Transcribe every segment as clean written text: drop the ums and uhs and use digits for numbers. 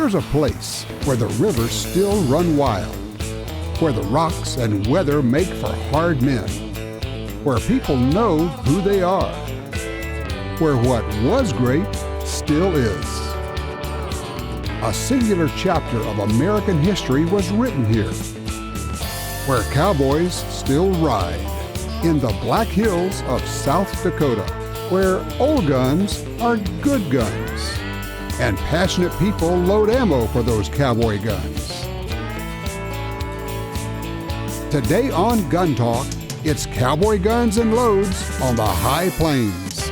There's a place where the rivers still run wild, where the rocks and weather make for hard men, where people know who they are, where what was great still is. A singular chapter of American history was written here, where cowboys still ride in the Black Hills of South Dakota, where old guns are good guns, and passionate people load ammo for those cowboy guns. Today on Gun Talk, it's cowboy guns and loads on the high plains.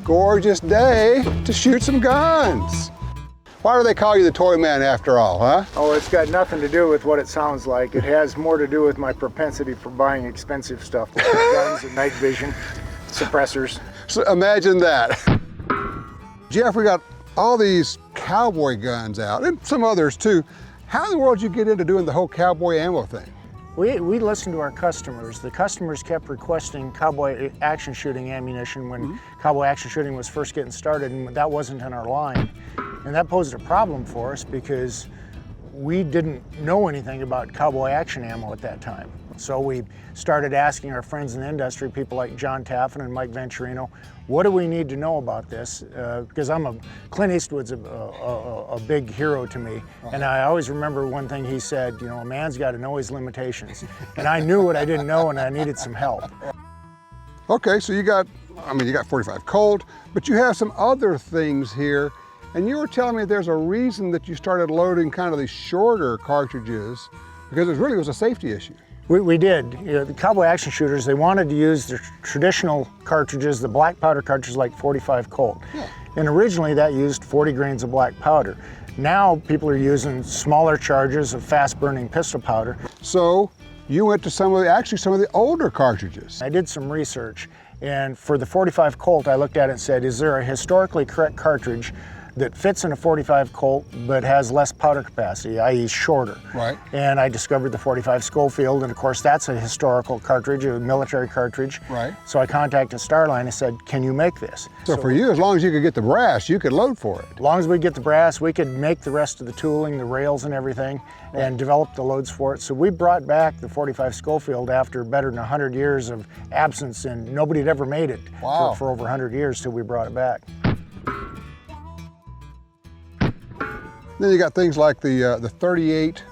Gorgeous day to shoot some guns. Why do they call you the toy man after all, huh? Oh, it's got nothing to do with what it sounds like. It has more to do with my propensity for buying expensive stuff like guns and night vision, suppressors. So imagine that. Jeff, we got all these cowboy guns out, and some others too. How in the world did you get into doing the whole cowboy ammo thing? We listened to our customers. The customers kept requesting cowboy action shooting ammunition when cowboy action shooting was first getting started, and that wasn't in our line. And that posed a problem for us because we didn't know anything about cowboy action ammo at that time. So we started asking our friends in the industry, people like John Taffin and Mike Venturino, what do we need to know about this? Because Clint Eastwood's a big hero to me. And I always remember one thing he said, you know, a man's got to know his limitations. And I knew what I didn't know and I needed some help. Okay, so you got 45 Colt, but you have some other things here. And you were telling me there's a reason that you started loading kind of these shorter cartridges, because it really was a safety issue. We did. You know, the cowboy action shooters, they wanted to use their traditional cartridges, the black powder cartridges like 45 Colt. Yeah. And originally that used 40 grains of black powder. Now people are using smaller charges of fast burning pistol powder. So you went to some of the older cartridges. I did some research, and for the 45 Colt I looked at it and said, is there a historically correct cartridge that fits in a 45 Colt but has less powder capacity, i.e. shorter? Right. And I discovered the 45 Schofield, and of course that's a historical cartridge, a military cartridge. Right. So I contacted Starline and said, can you make this? So for you, as long as you could get the brass, you could load for it. As long as we get the brass, we could make the rest of the tooling, the rails and everything, and develop the loads for it. So we brought back the 45 Schofield after better than 100 years of absence, and nobody had ever made it for over 100 years till we brought it back. Then you got things like the 38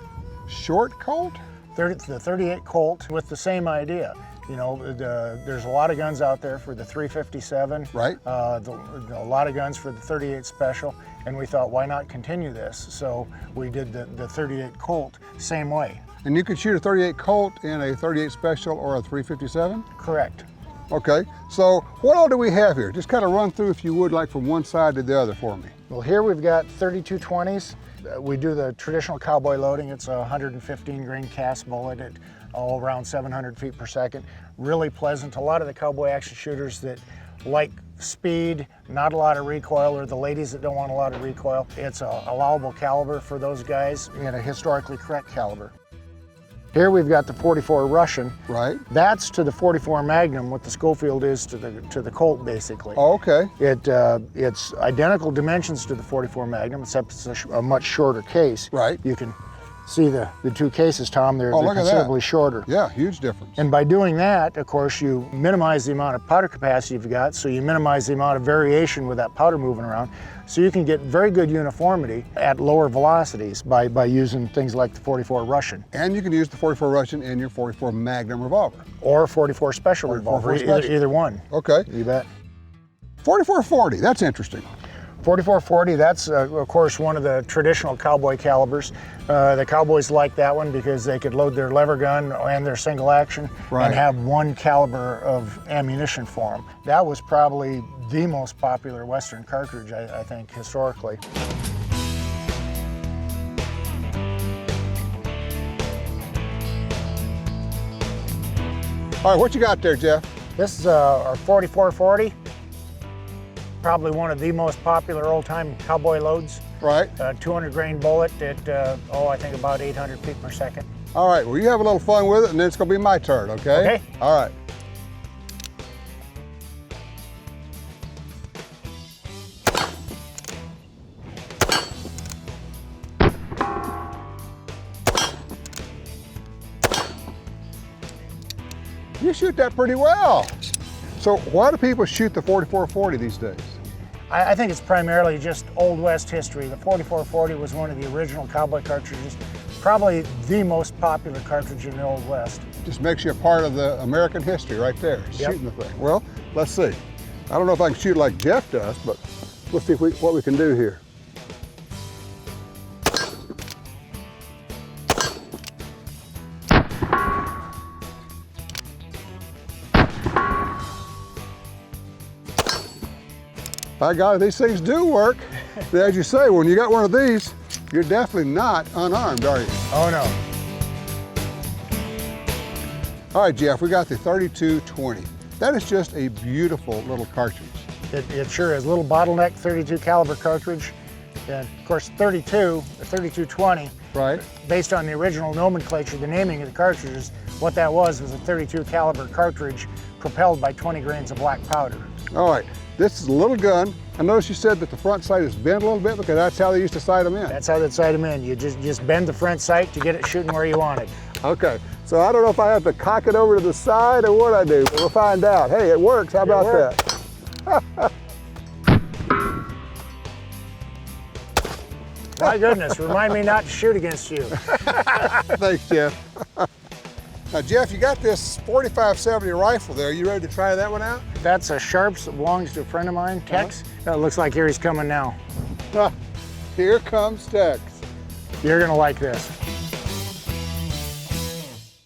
short Colt? The 38 Colt with the same idea. You know, there's a lot of guns out there for the 357. Right. A lot of guns for the 38 Special, and we thought, why not continue this? So we did the 38 Colt same way. And you could shoot a 38 Colt in a 38 Special or a 357? Correct. Okay, so what all do we have here? Just kind of run through, if you would, like from one side to the other for me. Well, here we've got 3220s. We do the traditional cowboy loading. It's a 115 grain cast bullet at all around 700 feet per second. Really pleasant. A lot of the cowboy action shooters that like speed, not a lot of recoil, or the ladies that don't want a lot of recoil, it's a allowable caliber for those guys and a historically correct caliber. Here we've got the 44 Russian. Right. That's to the 44 Magnum what the Schofield is to the Colt, basically. Oh, okay. It's identical dimensions to the 44 Magnum, except it's a much shorter case. Right. You can see the two cases, Tom. They're considerably shorter. Yeah, huge difference. And by doing that, of course, you minimize the amount of powder capacity you've got, so you minimize the amount of variation with that powder moving around. So you can get very good uniformity at lower velocities by using things like the 44 Russian. And you can use the 44 Russian in your 44 Magnum revolver. Or 44 Special 44 revolver, special. either one. Okay. You bet. 4440, that's interesting. 4440, that's of course one of the traditional cowboy calibers. The cowboys like that one because they could load their lever gun and their single action and have one caliber of ammunition for them. That was probably the most popular Western cartridge, I think, historically. All right, what you got there, Jeff? This is our 4440. Probably one of the most popular old-time cowboy loads. Right. 200 grain bullet at, I think about 800 feet per second. All right, well, you have a little fun with it, and then it's gonna be my turn, okay? Okay. All right. You shoot that pretty well. So why do people shoot the 4440 these days? I think it's primarily just Old West history. The 4440 was one of the original cowboy cartridges, probably the most popular cartridge in the Old West. Just makes you a part of the American history right there, shooting the thing. Well, let's see. I don't know if I can shoot like Jeff does, but let's see what we can do here. By God, these things do work. As you say, when you got one of these, you're definitely not unarmed, are you? Oh no. All right, Jeff, we got the 3220. That is just a beautiful little cartridge. It sure is. Little bottleneck 32 caliber cartridge. And of course 32, the 3220, Right. based on the original nomenclature, the naming of the cartridges, what that was a 32 caliber cartridge propelled by 20 grains of black powder. All right, this is a little gun. I noticed you said that the front sight is bent a little bit because that's how they used to sight them in. That's how they'd sight them in. You just bend the front sight to get it shooting where you want it. Okay, so I don't know if I have to cock it over to the side or what I do, but we'll find out. Hey, it works. How about that? My goodness, remind me not to shoot against you. Thanks, Jeff. Now, Jeff, you got this 4570 rifle there. You ready to try that one out? That's a Sharps that belongs to a friend of mine, Tex. It looks like here he's coming now. Here comes Tex. You're gonna like this.